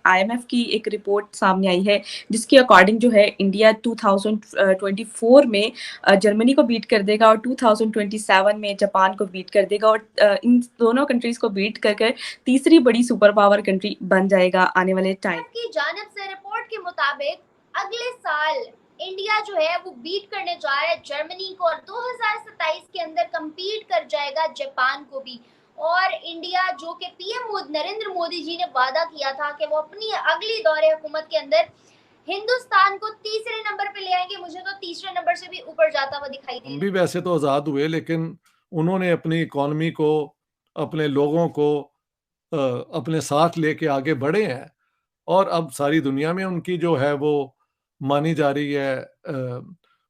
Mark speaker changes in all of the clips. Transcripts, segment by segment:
Speaker 1: IMF की एक report सामने आई है, जिसके अकॉर्डिंग जो है इंडिया 2024 में जर्मनी को बीट कर देगा और 2027 में जापान को बीट कर देगा और इन दोनों कंट्रीज़ को बीट कर कर तीसरी बड़ी सुपर पावर कंट्री बन जाएगा आने वाले टाइम।
Speaker 2: की जानिब से रिपोर्ट के मुताबिक अगले साल इंडिया जो है वो बीट करने जा रहा है जर्मनी को और 2027 के अंदर कम्पीट कर जाएगा जापान को भी। और इंडिया जो कि पीएम नरेंद्र मोदी जी ने वादा किया था कि वो अपनी अगली दौरे हुकूमत के अंदर हिंदुस्तान को तीसरे नंबर पे ले आएंगे। मुझे तो तीसरे नंबर से भी ऊपर जाता हुआ दिखाई दे।
Speaker 3: हम भी वैसे तो आज़ाद हुए, लेकिन उन्होंने अपनी इकोनॉमी को, अपने लोगों को अपने साथ लेके आगे बढ़े हैं और अब सारी दुनिया में उनकी जो है वो मानी जा रही है।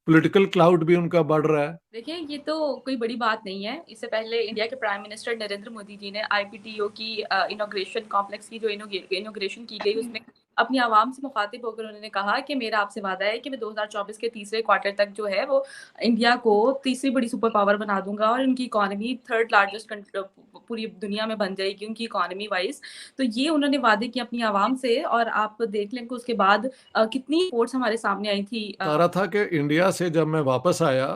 Speaker 3: पॉलिटिकल क्लाउड भी उनका बढ़ रहा है।
Speaker 1: देखिए, ये तो कोई बड़ी बात नहीं है। इससे पहले इंडिया के प्राइम मिनिस्टर नरेंद्र मोदी जी ने आईपीटीओ की इनॉग्रेशन कॉम्प्लेक्स की जो इनॉग्रेशन की गई, उसमें अपनी आवाम से मुखातिब होकर उन्होंने कहा कि मेरा आपसे वादा है कि मैं 2024 के तीसरे क्वार्टर तक जो है वो इंडिया को तीसरी बड़ी सुपर पावर बना दूंगा और उनकी इकोनॉमी थर्ड लार्जेस्ट पूरी दुनिया में बन जाएगी उनकी इकोनॉमी वाइज। तो ये उन्होंने वादे किए अपनी आवाम से और आप देख लें कि उसके बाद कितनी रिपोर्ट्स हमारे सामने आई थी।
Speaker 3: बता रहा था कि इंडिया से जब मैं वापस आया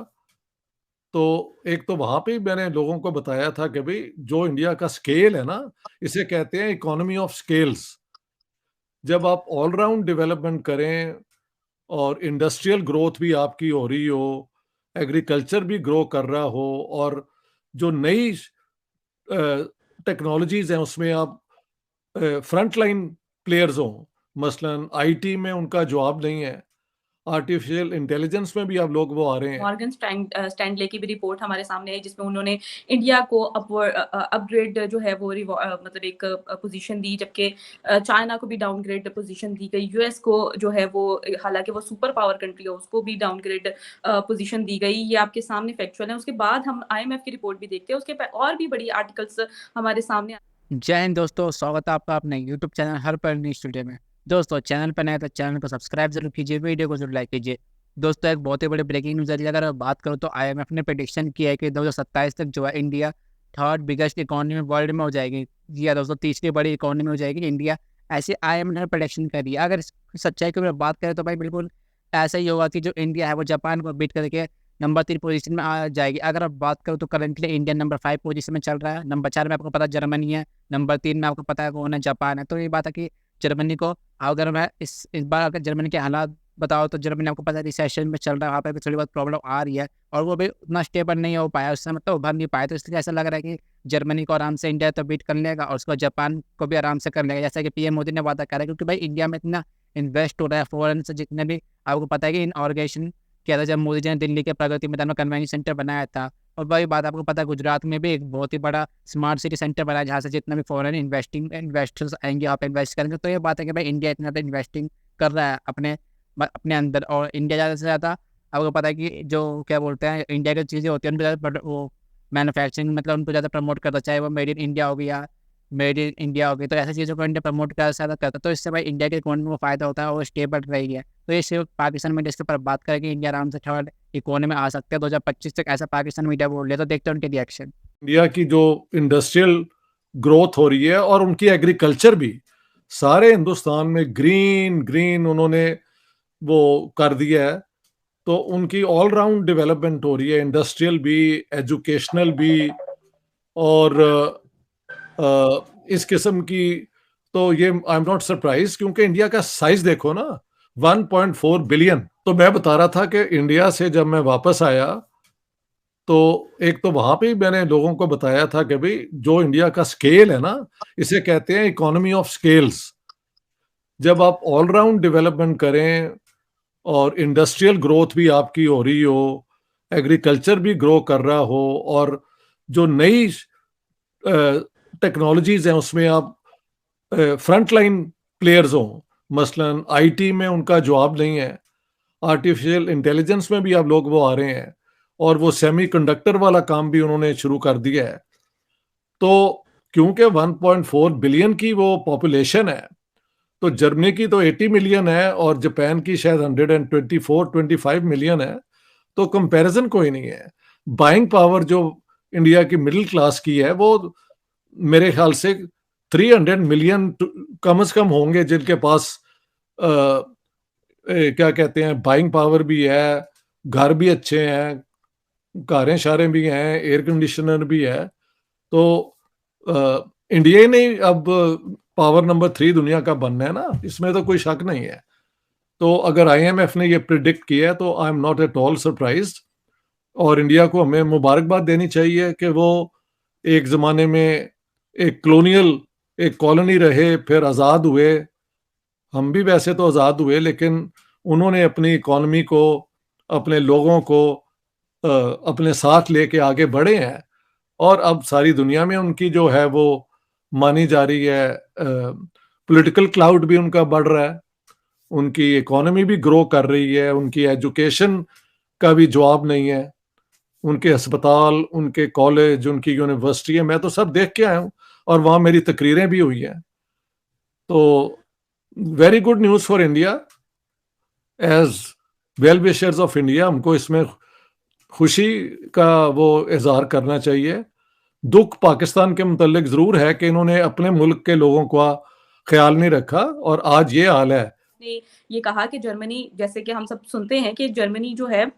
Speaker 3: तो एक तो वहां पे मैंने लोगों को बताया था कि भाई जो इंडिया का स्केल है ना, इसे कहते हैं इकोनॉमी ऑफ स्केल्स। जब आप ऑलराउंड डेवलपमेंट करें और इंडस्ट्रियल ग्रोथ भी आपकी हो रही हो, एग्रीकल्चर भी ग्रो कर रहा हो और जो नई टेक्नोलॉजीज हैं उसमें आप फ्रंट लाइन प्लेयर्स हों, मसलन आईटी में उनका जवाब नहीं है, आर्टिफिशियल इंटेलिजेंस में भी अब लोग वो आ रहे हैं।
Speaker 1: मॉर्गन स्टैंडले की भी रिपोर्ट हमारे सामने आई, जिसमें उन्होंने इंडिया को अपग्रेड जो है वो मतलब एक पोजीशन दी, जबकि चाइना को भी डाउनग्रेड पोजीशन दी गई। यूएस को जो है वो, हालांकि वो सुपर पावर कंट्री है, उसको भी डाउनग्रेड पोजीशन दी गई। ये आपके सामने फैक्चुअल है। उसके बाद हम आईएमएफ की रिपोर्ट भी देखते हैं, उसके और भी बड़ी आर्टिकल्स हमारे सामने।
Speaker 4: जय हिंद दोस्तों, स्वागत है आपका अपने यूट्यूब चैनल हर पर न्यूज स्टूडियो में। दोस्तों चैनल पर नए तो चैनल को सब्सक्राइब जरूर कीजिए, वीडियो को जरूर लाइक कीजिए। दोस्तों एक बहुत ही बड़ी ब्रेकिंग न्यूज़ है। अगर बात करूँ तो आईएमएफ ने प्रेडिक्शन किया है कि 2027 तक जो है India third biggest economy world में हो जाएगी। जी हाँ दोस्तों, तीसरी बड़ी इकोनॉमी हो जाएगी इंडिया, ऐसे आईएमएफ ने प्रेडिक्शन कर दिया। अगर इस सच्चाई की बात करें तो भाई बिल्कुल ऐसा ही होगा कि जो इंडिया है वो जापान को बीट करके नंबर 3 पोजीशन में आ जाएगी। अगर आप बात करूँ तो करंटली इंडिया नंबर 5 पोजीशन में चल रहा है। नंबर 4 में आपको पता है जर्मनी है, नंबर 3 में आपको पता है कौन है, जापान है। तो ये बात है कि जर्मनी को, अगर मैं इस बार अगर जर्मनी के हालात बताओ तो जर्मनी आपको पता है रिसेशन में चल रहा है, वहाँ पे भी थोड़ी बहुत प्रॉब्लम आ रही है और वो भी उतना स्टेबल नहीं हो पाया, उससे मतलब उभर नहीं पाया। तो इसलिए ऐसा लग रहा है कि जर्मनी को आराम से इंडिया तो बीट कर लेगा और उसको जापान को भी आराम से कर लेगा, जैसा कि पीएम मोदी ने वादा करा है। क्योंकि भाई इंडिया में इतना इन्वेस्ट हो रहा है फॉरेन से, जितने भी आपको पता है कि इनऑर्गेशन किया था जब मोदी जी ने दिल्ली के प्रगति मैदान में कन्वेंशन सेंटर बनाया था। और वही बात आपको पता है गुजरात में भी एक बहुत ही बड़ा स्मार्ट सिटी सेंटर बनाया, जहाँ से जितना भी फॉरेन इन्वेस्टर्स आएंगे आप इन्वेस्ट करेंगे। तो ये बात है कि भाई इंडिया इतना ज़्यादा इन्वेस्टिंग कर रहा है अपने अपने अंदर, और इंडिया ज़्यादा से ज़्यादा आपको पता है कि जो क्या बोलते हैं इंडिया की चीज़ें होती हैं उनको ज़्यादा वो मैन्युफैक्चरिंग मतलब उनको ज़्यादा प्रमोट करता, चाहे वो मेड इन इंडिया हो गया, मेड इन इंडिया हो गई। तो ऐसी चीज़ों को इंडिया प्रमोट कर ज़्यादा करता है, तो इससे भाई इंडिया के इकोनॉमी को फायदा होता है और स्टेबल रही है। तो ये सिर्फ पाकिस्तान मीडिया इसके ऊपर बात करेगी, इंडिया आराम से थर्ड इकोनॉमी में आ सकते हैं 2025 तक, ऐसा पाकिस्तान मीडिया बोल रहा है। तो देखते हैं उनके रिएक्शन।
Speaker 3: इंडिया की जो इंडस्ट्रियल ग्रोथ हो रही है और उनकी एग्रीकल्चर भी, सारे हिंदुस्तान में ग्रीन ग्रीन उन्होंने वो कर दिया है। तो उनकी ऑलराउंड डेवलपमेंट हो रही है, इंडस्ट्रियल भी, एजुकेशनल भी और इस किस्म की। तो ये आई एम नॉट सरप्राइज, क्योंकि इंडिया का साइज देखो ना, 1.4 बिलियन। तो मैं बता रहा था कि इंडिया से जब मैं वापस आया तो एक तो वहां पे मैंने लोगों को बताया था कि भाई जो इंडिया का स्केल है ना, इसे कहते हैं इकोनॉमी ऑफ स्केल्स। जब आप ऑलराउंड डेवलपमेंट करें और इंडस्ट्रियल ग्रोथ भी आपकी हो रही हो, एग्रीकल्चर भी ग्रो कर रहा हो और जो नई टेक्नोलॉजीज हैं उसमें आप फ्रंट लाइन प्लेयर्स हों, मसलन आईटी में उनका जवाब नहीं है, आर्टिफिशियल इंटेलिजेंस में भी अब लोग वो आ रहे हैं और वो सेमीकंडक्टर वाला काम भी उन्होंने शुरू कर दिया है। तो क्योंकि 1.4 बिलियन की वो पॉपुलेशन है, तो जर्मनी की तो 80 मिलियन है और जापान की शायद 124-25 मिलियन है। तो कंपैरिजन कोई नहीं है। बाइंग पावर जो इंडिया की मिडिल क्लास की है वो मेरे ख्याल से 300 मिलियन कम से कम होंगे जिनके पास क्या कहते हैं बाइंग पावर भी है, घर भी अच्छे हैं, कारें शारें भी हैं, एयर कंडीशनर भी है। तो इंडिया ही नहीं अब पावर नंबर 3 दुनिया का बनना है ना, इसमें तो कोई शक नहीं है। तो अगर आईएमएफ ने ये प्रिडिक्ट किया है तो I am not at all surprised, और इंडिया को हमें मुबारकबाद देनी चाहिए कि वो एक ज़माने में एक कॉलोनी रहे, फिर आज़ाद हुए। हम भी वैसे तो आज़ाद हुए, लेकिन उन्होंने अपनी इकॉनमी को, अपने लोगों को अपने साथ लेके आगे बढ़े हैं, और अब सारी दुनिया में उनकी जो है वो मानी जा रही है। पॉलिटिकल क्लाउड भी उनका बढ़ रहा है, उनकी इकॉनमी भी ग्रो कर रही है, उनकी एजुकेशन का भी जवाब नहीं है, उनके अस्पताल, उनके कॉलेज, उनकी यूनिवर्सिटी है, मैं तो सब देख के आया हूँ, और वहाँ मेरी तकरीरें भी हुई हैं। तो very good news for India. As well wishers of India हमको इसमें खुशी का वो इजहार करना चाहिए। दुख पाकिस्तान के मुतल्लिक ज़रूर है कि इन्होंने अपने मुल्क के लोगों का ख्याल नहीं रखा, और आज ये हाल है।
Speaker 1: ने ये कहा कि जर्मनी, जैसे कि हम सब सुनते हैं कि जर्मनी जो है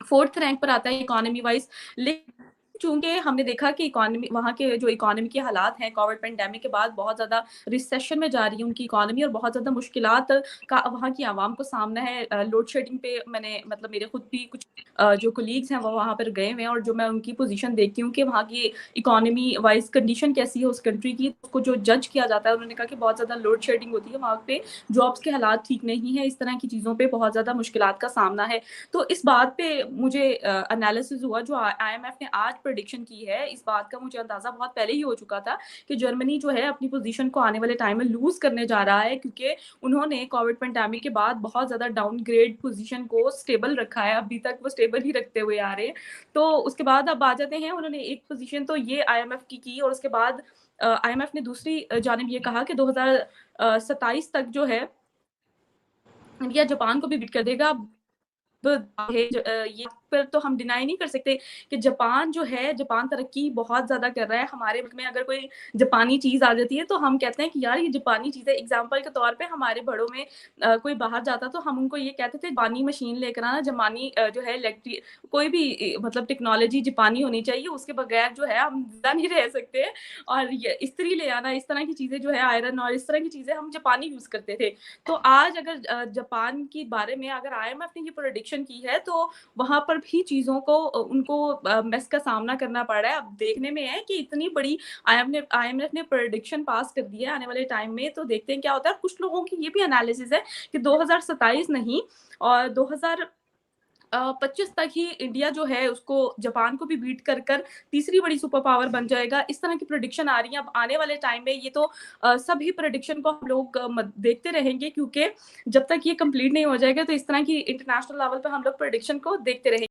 Speaker 1: 4th रैंक पर आता है इकोनॉमी वाइज, लेकिन चूंकि हमने देखा कि इकोनॉमी, वहाँ के जो इकोनॉमी के हालात हैं कोविड पेंडेमिक के बाद बहुत ज़्यादा रिसेशन में जा रही है उनकी इकोनॉमी, और बहुत ज़्यादा मुश्किलात का वहाँ की आवाम को सामना है। लोड शेडिंग पे मैंने, मतलब मेरे खुद भी कुछ जो कोलीग्स हैं वो वहाँ पर गए हुए हैं, और जो मैं उनकी पोजीशन देखती हूँ कि वहाँ की इकोनॉमी वाइज कंडीशन कैसी है उस कंट्री की, उसको जो जज किया जाता है, उन्होंने कहा कि बहुत ज़्यादा लोड शेडिंग होती है वहाँ पे, जॉब्स के हालात ठीक नहीं है, इस तरह की चीज़ों पर बहुत ज़्यादा मुश्किलात का सामना है। तो इस बात पे मुझे एनालिसिस हुआ, जो आईएमएफ ने आज प्रेडिक्शन की है, इस बात का मुझे अंदाजा बहुत पहले ही हो चुका था कि जर्मनी जो है अपनी पोजीशन को आने वाले टाइम में लूज करने जा रहा है, क्योंकि उन्होंने कोविड पेंडेमिक के बाद बहुत ज्यादा डाउनग्रेड पोजीशन को स्टेबल रखा है, अभी तक वो स्टेबल ही रखते हुए आ रहे हैं। तो उसके बाद अब आ जाते हैं, उन्होंने एक पोजीशन तो ये आईएमएफ की, और उसके बाद आईएमएफ ने दूसरी जानिब ये कहा कि 2027 तक जो है इंडिया जापान को भी बीट कर देगा। ये पर तो हम डिनाई नहीं कर सकते कि जापान जो है, जापान तरक्की बहुत ज़्यादा कर रहा है। हमारे मुल्क में अगर कोई जापानी चीज़ आ जाती है तो हम कहते हैं कि यार ये जापानी चीज़ है। एग्जाम्पल के तौर पे हमारे बड़ों में कोई बाहर जाता तो हम उनको ये कहते थे जापानी मशीन लेकर आना, जापानी जो है इलेक्ट्रिक, कोई भी मतलब टेक्नोलॉजी जापानी होनी चाहिए, उसके बगैर जो है हम जिंदा नहीं रह सकते। और ये इस्त्री ले आना, इस तरह की चीज़ें जो है, आयरन और इस तरह की चीज़ें हम जापानी यूज़ करते थे। तो आज अगर जापान के बारे में अगर आईएमएफ ने ये प्रेडिक्शन की है तो वहाँ पर भी चीज़ों को उनको मेस का सामना करना पड़ रहा है। अब देखने में है कि इतनी बड़ी आईएमएफ ने प्रेडिक्शन पास कर दी है आने वाले टाइम में, तो देखते हैं क्या होता है। कुछ लोगों की ये भी एनालिसिस है कि 2027 नहीं और 2025 तक ही इंडिया जो है उसको जापान को भी बीट कर तीसरी बड़ी सुपर पावर बन जाएगा। इस तरह की प्रेडिक्शन आ रही है। अब आने वाले टाइम में ये तो सभी प्रेडिक्शन को हम लोग देखते रहेंगे, क्योंकि जब तक ये कंप्लीट नहीं हो जाएगा तो इस तरह की इंटरनेशनल लेवल पर हम लोग प्रेडिक्शन को देखते रहेंगे।